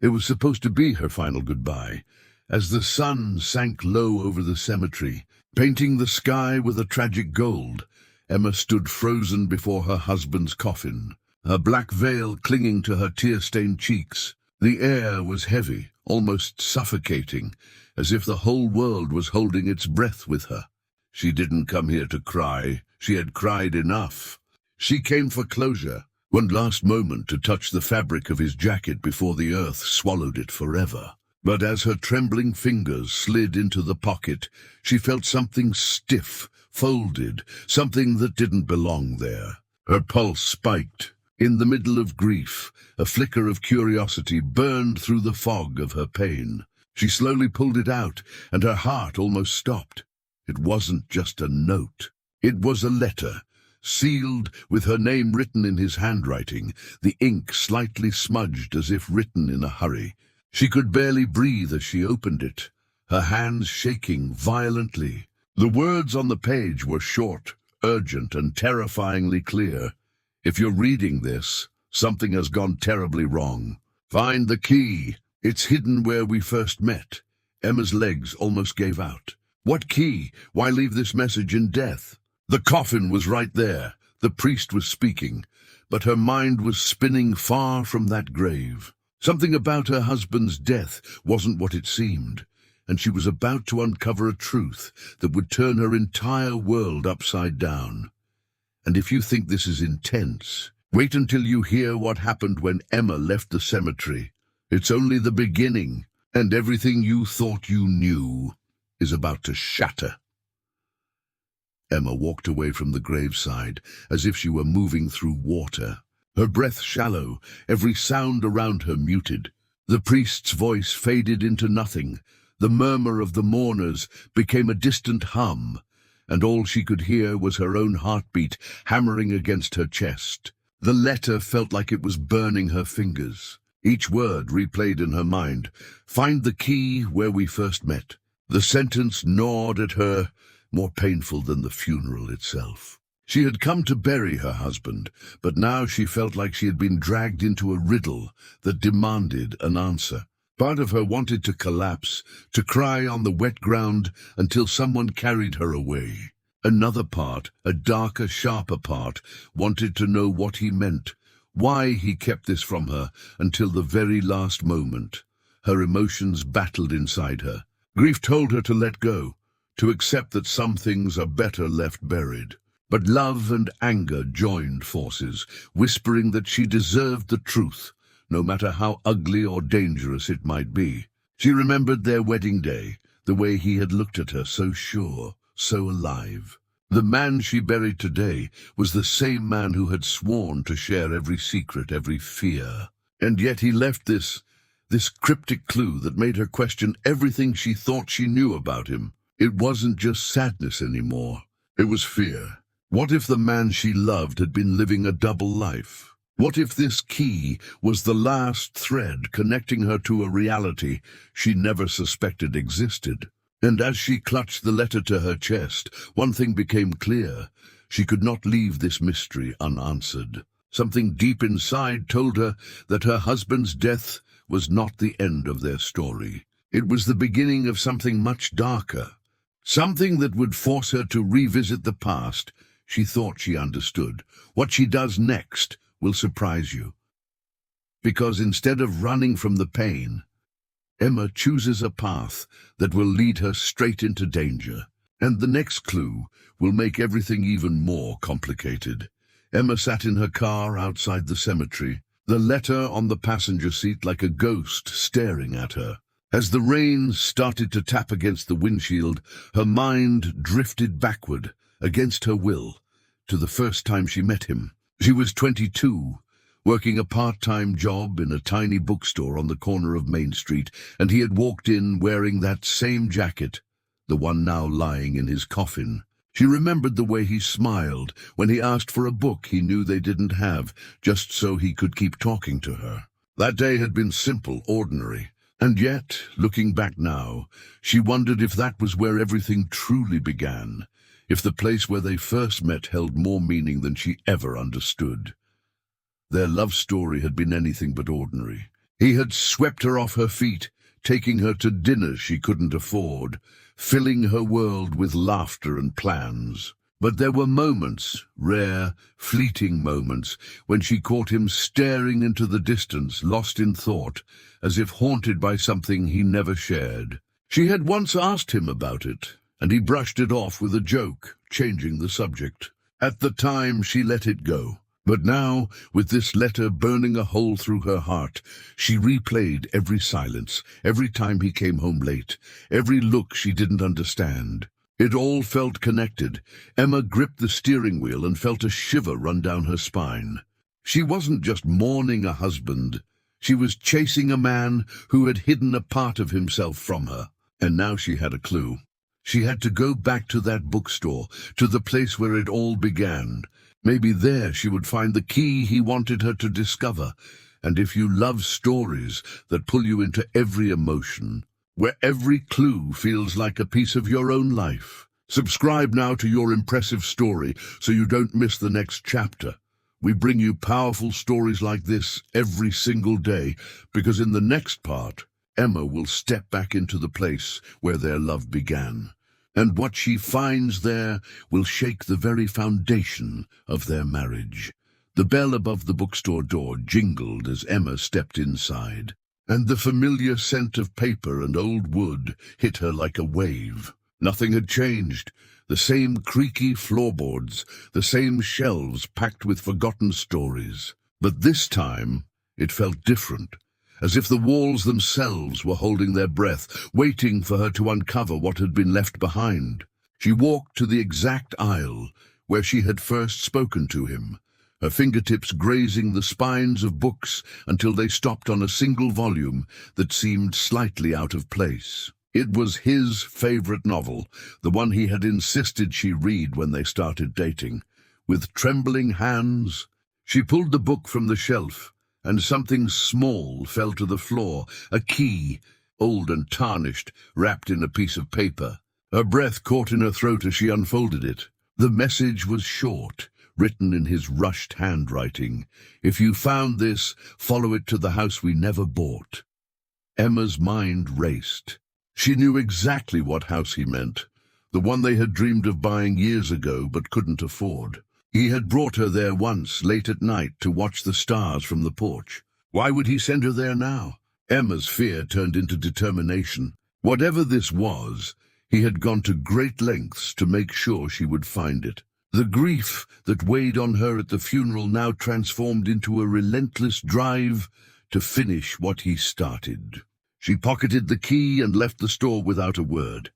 It was supposed to be her final goodbye. As the sun sank low over the cemetery, painting the sky with a tragic gold, Emma stood frozen before her husband's coffin, her black veil clinging to her tear-stained cheeks. The air was heavy, almost suffocating, as if the whole world was holding its breath with her. She didn't come here to cry. She had cried enough. She came for closure, one last moment to touch the fabric of his jacket before the earth swallowed it forever. But as her trembling fingers slid into the pocket, she felt something stiff, folded, something that didn't belong there. Her pulse spiked. In the middle of grief, a flicker of curiosity burned through the fog of her pain. She slowly pulled it out, and her heart almost stopped. It wasn't just a note. It was a letter, sealed with her name written in his handwriting, the ink slightly smudged as if written in a hurry. She could barely breathe as she opened it, her hands shaking violently. The words on the page were short, urgent, and terrifyingly clear. If you're reading this, something has gone terribly wrong. Find the key. It's hidden where we first met. Emma's legs almost gave out. What key? Why leave this message in death? The coffin was right there. The priest was speaking, but her mind was spinning far from that grave. Something about her husband's death wasn't what it seemed, and she was about to uncover a truth that would turn her entire world upside down. And if you think this is intense, wait until you hear what happened when Emma left the cemetery. It's only the beginning, and everything you thought you knew is about to shatter. Emma walked away from the graveside as if she were moving through water, her breath shallow, every sound around her muted. The priest's voice faded into nothing. The murmur of the mourners became a distant hum, and all she could hear was her own heartbeat hammering against her chest. The letter felt like it was burning her fingers. Each word replayed in her mind. Find the key where we first met. The sentence gnawed at her, more painful than the funeral itself. She had come to bury her husband, but now she felt like she had been dragged into a riddle that demanded an answer. Part of her wanted to collapse, to cry on the wet ground until someone carried her away. Another part, a darker, sharper part, wanted to know what he meant, why he kept this from her until the very last moment. Her emotions battled inside her. Grief told her to let go, to accept that some things are better left buried. But love and anger joined forces, whispering that she deserved the truth, no matter how ugly or dangerous it might be. She remembered their wedding day, the way he had looked at her so sure, so alive. The man she buried today was the same man who had sworn to share every secret, every fear. And yet he left this cryptic clue that made her question everything she thought she knew about him. It wasn't just sadness anymore. It was fear. What if the man she loved had been living a double life? What if this key was the last thread connecting her to a reality she never suspected existed? And as she clutched the letter to her chest, one thing became clear. She could not leave this mystery unanswered. Something deep inside told her that her husband's death was not the end of their story. It was the beginning of something much darker, something that would force her to revisit the past she thought she understood. What she does next will surprise you. Because instead of running from the pain, Emma chooses a path that will lead her straight into danger. And the next clue will make everything even more complicated. Emma sat in her car outside the cemetery, the letter on the passenger seat like a ghost staring at her. As the rain started to tap against the windshield, her mind drifted backward, against her will, to the first time she met him. She was 22, working a part-time job in a tiny bookstore on the corner of Main Street, and he had walked in wearing that same jacket, the one now lying in his coffin. She remembered the way he smiled when he asked for a book he knew they didn't have, just so he could keep talking to her. That day had been simple, ordinary, and yet, looking back now, she wondered if that was where everything truly began, if the place where they first met held more meaning than she ever understood. Their love story had been anything but ordinary. He had swept her off her feet, taking her to dinners she couldn't afford, filling her world with laughter and plans. But there were moments, rare, fleeting moments, when she caught him staring into the distance, lost in thought, as if haunted by something he never shared. She had once asked him about it, and he brushed it off with a joke, changing the subject. At the time, she let it go. But now, with this letter burning a hole through her heart, she replayed every silence, every time he came home late, every look she didn't understand. It all felt connected. Emma gripped the steering wheel and felt a shiver run down her spine. She wasn't just mourning a husband. She was chasing a man who had hidden a part of himself from her. And now she had a clue. She had to go back to that bookstore, to the place where it all began. Maybe there she would find the key he wanted her to discover. And if you love stories that pull you into every emotion, where every clue feels like a piece of your own life, subscribe now to Your Impressive Story so you don't miss the next chapter. We bring you powerful stories like this every single day, because in the next part, Emma will step back into the place where their love began. And what she finds there will shake the very foundation of their marriage. The bell above the bookstore door jingled as Emma stepped inside, and the familiar scent of paper and old wood hit her like a wave. Nothing had changed. The same creaky floorboards, the same shelves packed with forgotten stories. But this time, it felt different, as if the walls themselves were holding their breath, waiting for her to uncover what had been left behind. She walked to the exact aisle where she had first spoken to him, her fingertips grazing the spines of books until they stopped on a single volume that seemed slightly out of place. It was his favorite novel, the one he had insisted she read when they started dating. With trembling hands, she pulled the book from the shelf, and something small fell to the floor, a key, old and tarnished, wrapped in a piece of paper. Her breath caught in her throat as she unfolded it. The message was short, written in his rushed handwriting. "If you found this, follow it to the house we never bought." Emma's mind raced. She knew exactly what house he meant, the one they had dreamed of buying years ago but couldn't afford. He had brought her there once, late at night, to watch the stars from the porch. Why would he send her there now? Emma's fear turned into determination. Whatever this was, he had gone to great lengths to make sure she would find it. The grief that weighed on her at the funeral now transformed into a relentless drive to finish what he started. She pocketed the key and left the store without a word,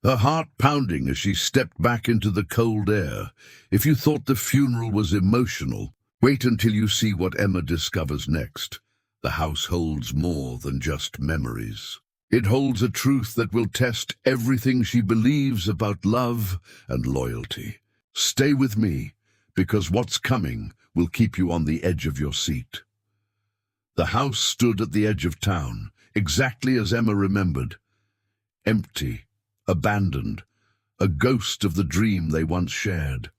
her heart pounding as she stepped back into the cold air. If you thought the funeral was emotional, wait until you see what Emma discovers next. The house holds more than just memories. It holds a truth that will test everything she believes about love and loyalty. Stay with me, because what's coming will keep you on the edge of your seat. The house stood at the edge of town, exactly as Emma remembered. Empty, abandoned, a ghost of the dream they once shared.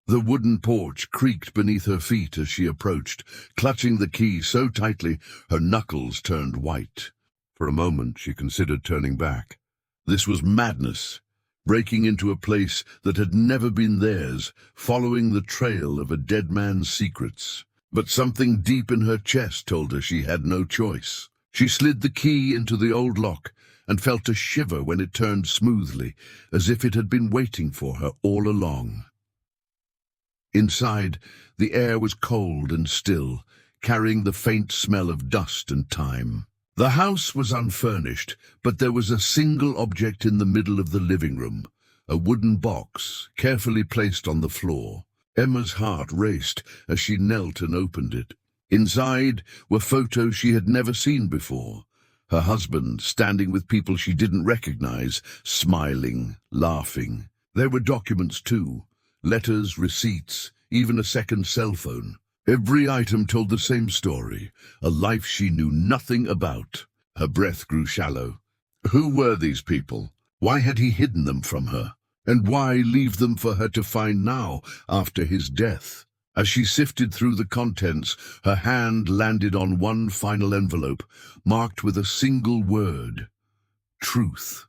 The wooden porch creaked beneath her feet as she approached, clutching the key so tightly her knuckles turned white. For a moment she considered turning back. This was madness, breaking into a place that had never been theirs, following the trail of a dead man's secrets. But something deep in her chest told her she had no choice. She slid the key into the old lock and felt a shiver when it turned smoothly, as if it had been waiting for her all along. Inside, the air was cold and still, carrying the faint smell of dust and time. The house was unfurnished, but there was a single object in the middle of the living room, a wooden box carefully placed on the floor. Emma's heart raced as she knelt and opened it. Inside were photos she had never seen before. Her husband standing with people she didn't recognize, smiling, laughing. There were documents too, letters, receipts, even a second cell phone. Every item told the same story, a life she knew nothing about. Her breath grew shallow. Who were these people? Why had he hidden them from her? And why leave them for her to find now, after his death? As she sifted through the contents, her hand landed on one final envelope, marked with a single word: truth.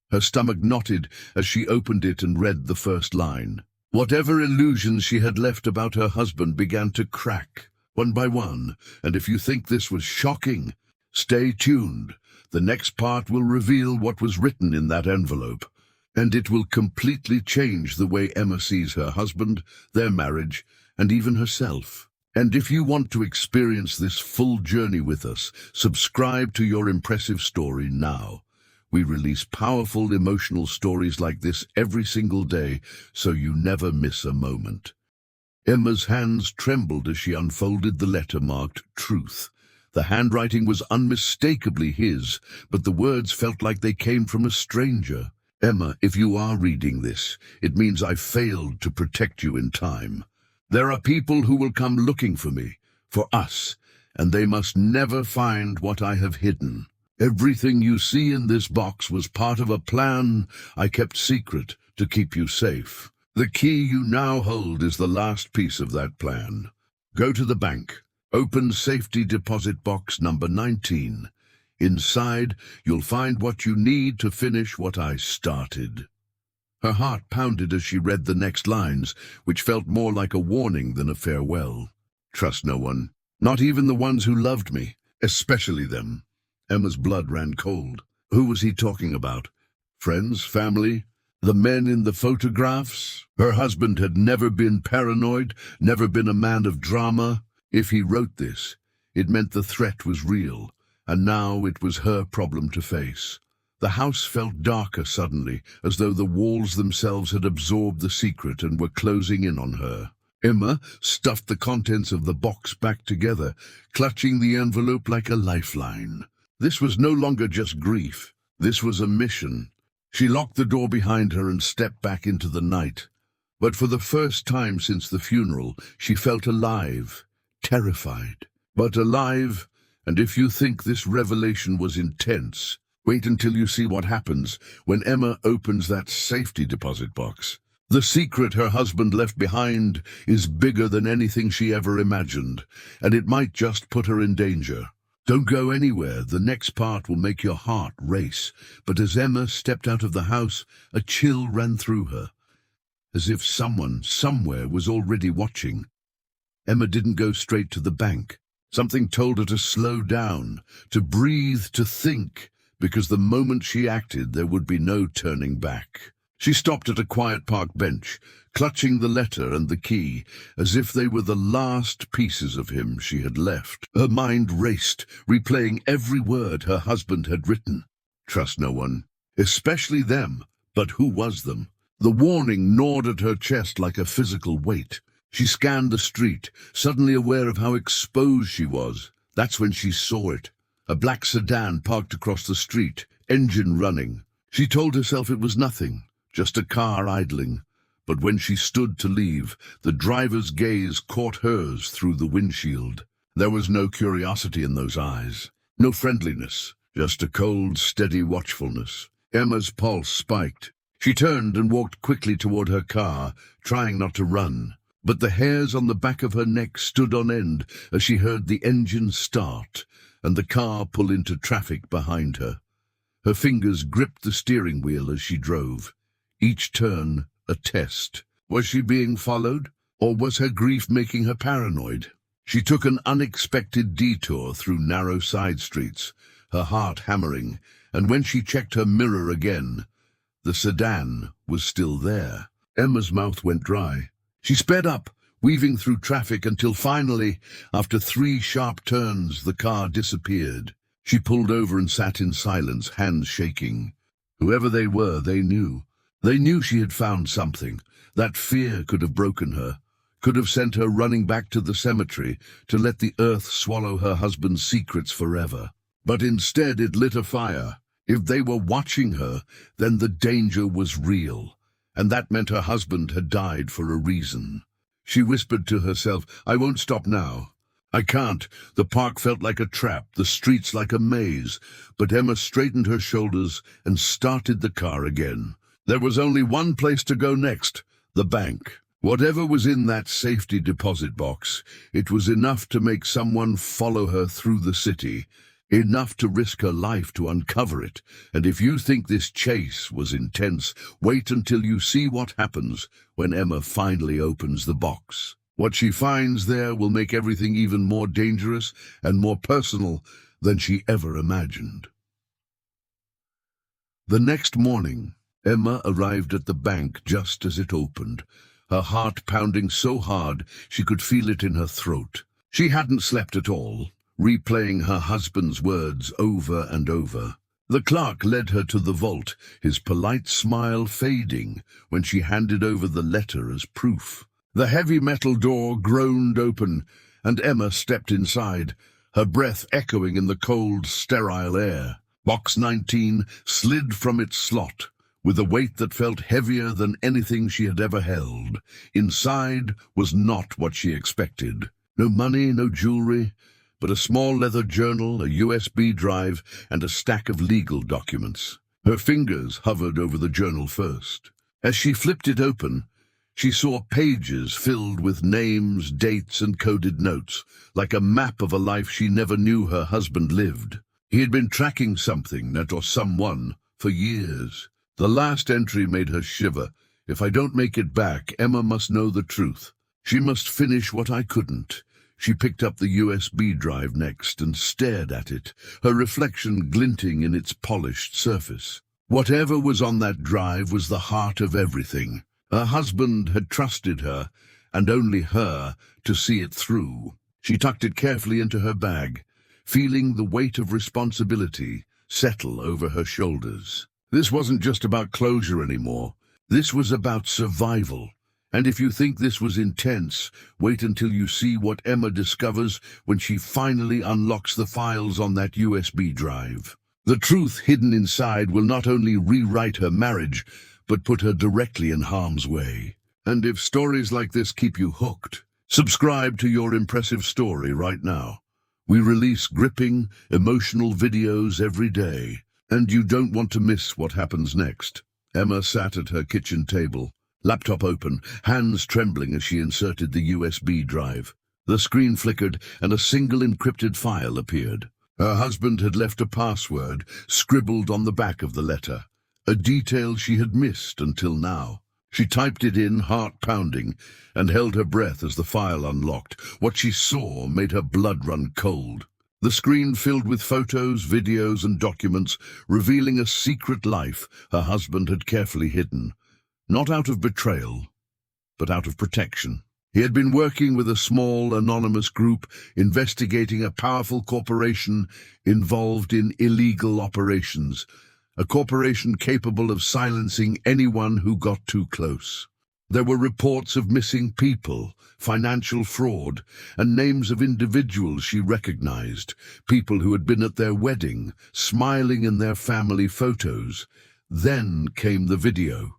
Her stomach knotted as she opened it and read the first line. Whatever illusions she had left about her husband began to crack, one by one, and if you think this was shocking, stay tuned. The next part will reveal what was written in that envelope, and it will completely change the way Emma sees her husband, their marriage, and even herself. And if you want to experience this full journey with us, subscribe to Your Impressive Story now. We release powerful emotional stories like this every single day, so you never miss a moment. Emma's hands trembled as she unfolded the letter marked Truth. The handwriting was unmistakably his, but the words felt like they came from a stranger. Emma, if you are reading this, it means I failed to protect you in time. There are people who will come looking for me, for us, and they must never find what I have hidden. Everything you see in this box was part of a plan I kept secret to keep you safe. The key you now hold is the last piece of that plan. Go to the bank. Open safety deposit box number 19. Inside, you'll find what you need to finish what I started. Her heart pounded as she read the next lines, which felt more like a warning than a farewell. Trust no one, not even the ones who loved me, especially them. Emma's blood ran cold. Who was he talking about? Friends? Family? The men in the photographs? Her husband had never been paranoid, never been a man of drama. If he wrote this, it meant the threat was real, and now it was her problem to face. The house felt darker suddenly, as though the walls themselves had absorbed the secret and were closing in on her. Emma stuffed the contents of the box back together, clutching the envelope like a lifeline. This was no longer just grief. This was a mission. She locked the door behind her and stepped back into the night. But for the first time since the funeral, she felt alive. Terrified, but alive, and if you think this revelation was intense, wait until you see what happens when Emma opens that safety deposit box. The secret her husband left behind is bigger than anything she ever imagined, and it might just put her in danger. Don't go anywhere, the next part will make your heart race. But as Emma stepped out of the house, a chill ran through her, as if someone, somewhere, was already watching. Emma didn't go straight to the bank. Something told her to slow down, to breathe, to think, because the moment she acted, there would be no turning back. She stopped at a quiet park bench, clutching the letter and the key, as if they were the last pieces of him she had left. Her mind raced, replaying every word her husband had written. Trust no one, especially them, but who was them? The warning gnawed at her chest like a physical weight. She scanned the street, suddenly aware of how exposed she was. That's when she saw it. A black sedan parked across the street, engine running. She told herself it was nothing, just a car idling. But when she stood to leave, the driver's gaze caught hers through the windshield. There was no curiosity in those eyes, no friendliness, just a cold, steady watchfulness. Emma's pulse spiked. She turned and walked quickly toward her car, trying not to run. But the hairs on the back of her neck stood on end as she heard the engine start and the car pull into traffic behind her. Her fingers gripped the steering wheel as she drove. Each turn a test. Was she being followed, or was her grief making her paranoid? She took an unexpected detour through narrow side streets, her heart hammering, and when she checked her mirror again, the sedan was still there. Emma's mouth went dry. She sped up, weaving through traffic until finally, after 3 sharp turns, the car disappeared. She pulled over and sat in silence, hands shaking. Whoever they were, they knew. They knew she had found something. That fear could have broken her, could have sent her running back to the cemetery to let the earth swallow her husband's secrets forever. But instead it lit a fire. If they were watching her, then the danger was real. And that meant her husband had died for a reason. She whispered to herself, I won't stop now. I can't. The park felt like a trap, the streets like a maze. But Emma straightened her shoulders and started the car again. There was only one place to go next, the bank. Whatever was in that safety deposit box, it was enough to make someone follow her through the city, enough to risk her life to uncover it. And if you think this chase was intense, wait until you see what happens when Emma finally opens the box. What she finds there will make everything even more dangerous and more personal than she ever imagined. The next morning, Emma arrived at the bank just as it opened, her heart pounding so hard she could feel it in her throat. She hadn't slept at all, replaying her husband's words over and over. The clerk led her to the vault, his polite smile fading when she handed over the letter as proof. The heavy metal door groaned open, and Emma stepped inside, her breath echoing in the cold, sterile air. Box 19 slid from its slot, with a weight that felt heavier than anything she had ever held. Inside was not what she expected. No money, no jewelry, but a small leather journal, a USB drive, and a stack of legal documents. Her fingers hovered over the journal first. As she flipped it open, she saw pages filled with names, dates, and coded notes, like a map of a life she never knew her husband lived. He had been tracking something, or someone, for years. The last entry made her shiver. If I don't make it back, Emma must know the truth. She must finish what I couldn't. She picked up the USB drive next and stared at it, her reflection glinting in its polished surface. Whatever was on that drive was the heart of everything. Her husband had trusted her, and only her, to see it through. She tucked it carefully into her bag, feeling the weight of responsibility settle over her shoulders. This wasn't just about closure anymore. This was about survival. And if you think this was intense, wait until you see what Emma discovers when she finally unlocks the files on that USB drive. The truth hidden inside will not only rewrite her marriage, but put her directly in harm's way. And if stories like this keep you hooked, subscribe to Your Impressive Story right now. We release gripping, emotional videos every day, and you don't want to miss what happens next. Emma sat at her kitchen table, laptop open, hands trembling as she inserted the USB drive. The screen flickered and a single encrypted file appeared. Her husband had left a password scribbled on the back of the letter, a detail she had missed until now. She typed it in, heart pounding, and held her breath as the file unlocked. What she saw made her blood run cold. The screen filled with photos, videos, and documents, revealing a secret life her husband had carefully hidden. Not out of betrayal, but out of protection. He had been working with a small, anonymous group investigating a powerful corporation involved in illegal operations, a corporation capable of silencing anyone who got too close. There were reports of missing people, financial fraud, and names of individuals she recognized, people who had been at their wedding, smiling in their family photos. Then came the video.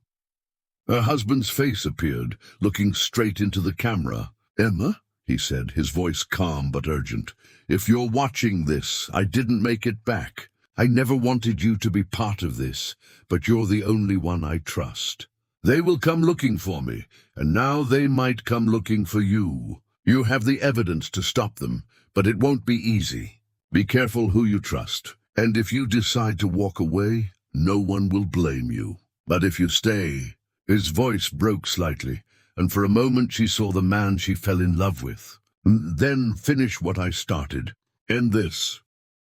Her husband's face appeared, looking straight into the camera. "Emma," he said, his voice calm but urgent, "if you're watching this, I didn't make it back. I never wanted you to be part of this, but you're the only one I trust. They will come looking for me, and now they might come looking for you. You have the evidence to stop them, but it won't be easy. Be careful who you trust, and if you decide to walk away, no one will blame you. But if you stay..." His voice broke slightly, and for a moment she saw the man she fell in love with. "Then finish what I started. End this."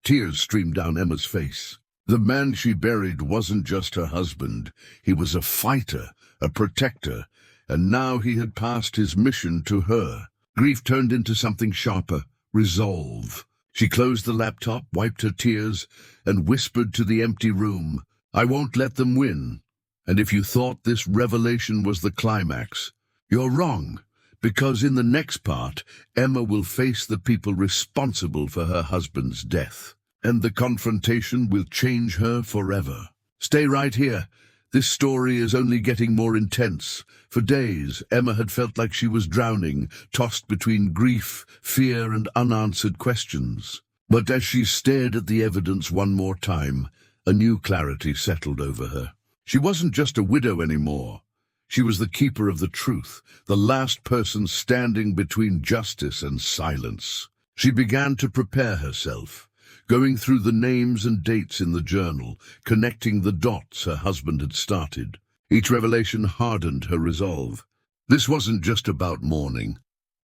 Tears streamed down Emma's face. The man she buried wasn't just her husband. He was a fighter, a protector, and now he had passed his mission to her. Grief turned into something sharper, resolve. She closed the laptop, wiped her tears, and whispered to the empty room, "I won't let them win. And if you thought this revelation was the climax, you're wrong, because in the next part, Emma will face the people responsible for her husband's death, and the confrontation will change her forever. Stay right here. This story is only getting more intense. For days, Emma had felt like she was drowning, tossed between grief, fear, and unanswered questions. But as she stared at the evidence one more time, a new clarity settled over her. She wasn't just a widow anymore. She was the keeper of the truth, the last person standing between justice and silence. She began to prepare herself, going through the names and dates in the journal, connecting the dots her husband had started. Each revelation hardened her resolve. This wasn't just about mourning.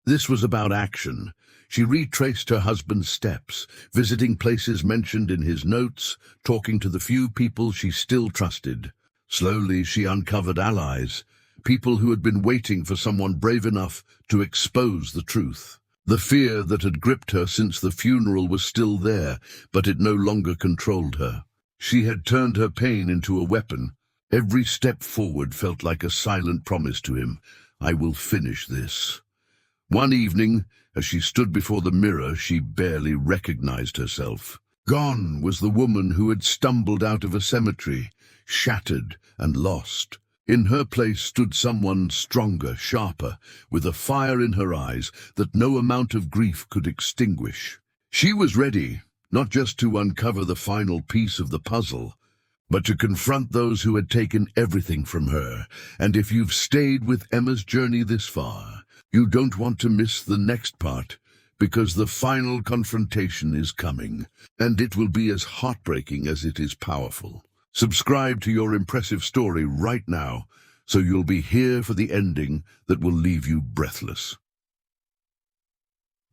This was about action. She retraced her husband's steps, visiting places mentioned in his notes, talking to the few people she still trusted. Slowly, she uncovered allies, people who had been waiting for someone brave enough to expose the truth. The fear that had gripped her since the funeral was still there, but it no longer controlled her. She had turned her pain into a weapon. Every step forward felt like a silent promise to him. I will finish this. One evening, as she stood before the mirror, she barely recognized herself. Gone was the woman who had stumbled out of a cemetery, shattered and lost. In her place stood someone stronger, sharper, with a fire in her eyes that no amount of grief could extinguish. She was ready, not just to uncover the final piece of the puzzle, but to confront those who had taken everything from her. And if you've stayed with Emma's journey this far, you don't want to miss the next part, because the final confrontation is coming, and it will be as heartbreaking as it is powerful. Subscribe to Your Impressive Story right now, so you'll be here for the ending that will leave you breathless.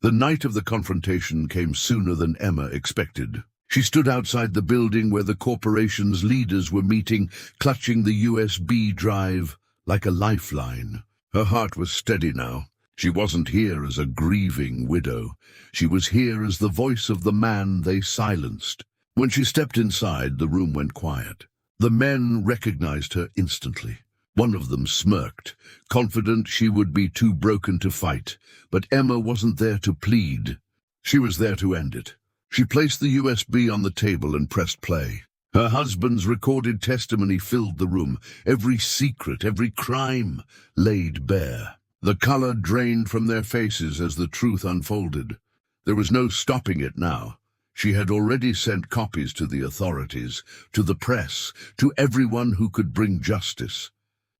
The night of the confrontation came sooner than Emma expected. She stood outside the building where the corporation's leaders were meeting, clutching the USB drive like a lifeline. Her heart was steady now. She wasn't here as a grieving widow. She was here as the voice of the man they silenced. When she stepped inside, the room went quiet. The men recognized her instantly. One of them smirked, confident she would be too broken to fight. But Emma wasn't there to plead. She was there to end it. She placed the USB on the table and pressed play. Her husband's recorded testimony filled the room. Every secret, every crime laid bare. The color drained from their faces as the truth unfolded. There was no stopping it now. She had already sent copies to the authorities, to the press, to everyone who could bring justice.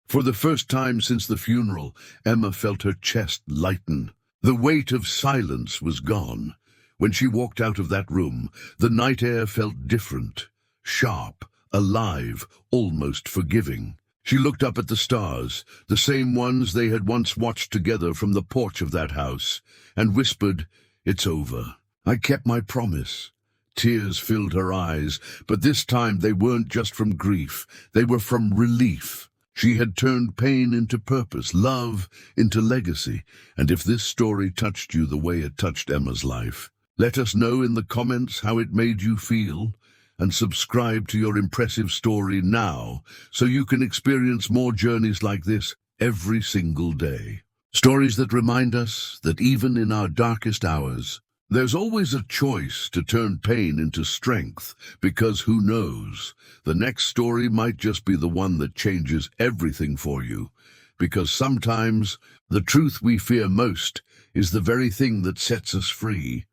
For the first time since the funeral, Emma felt her chest lighten. The weight of silence was gone. When she walked out of that room, the night air felt different, sharp, alive, almost forgiving. She looked up at the stars, the same ones they had once watched together from the porch of that house, and whispered, "It's over. I kept my promise." Tears filled her eyes, but this time they weren't just from grief, they were from relief. She had turned pain into purpose, love into legacy, and if this story touched you the way it touched Emma's life, let us know in the comments how it made you feel, and subscribe to Your Impressive Story now so you can experience more journeys like this every single day. Stories that remind us that even in our darkest hours, there's always a choice to turn pain into strength, because who knows, the next story might just be the one that changes everything for you, because sometimes the truth we fear most is the very thing that sets us free.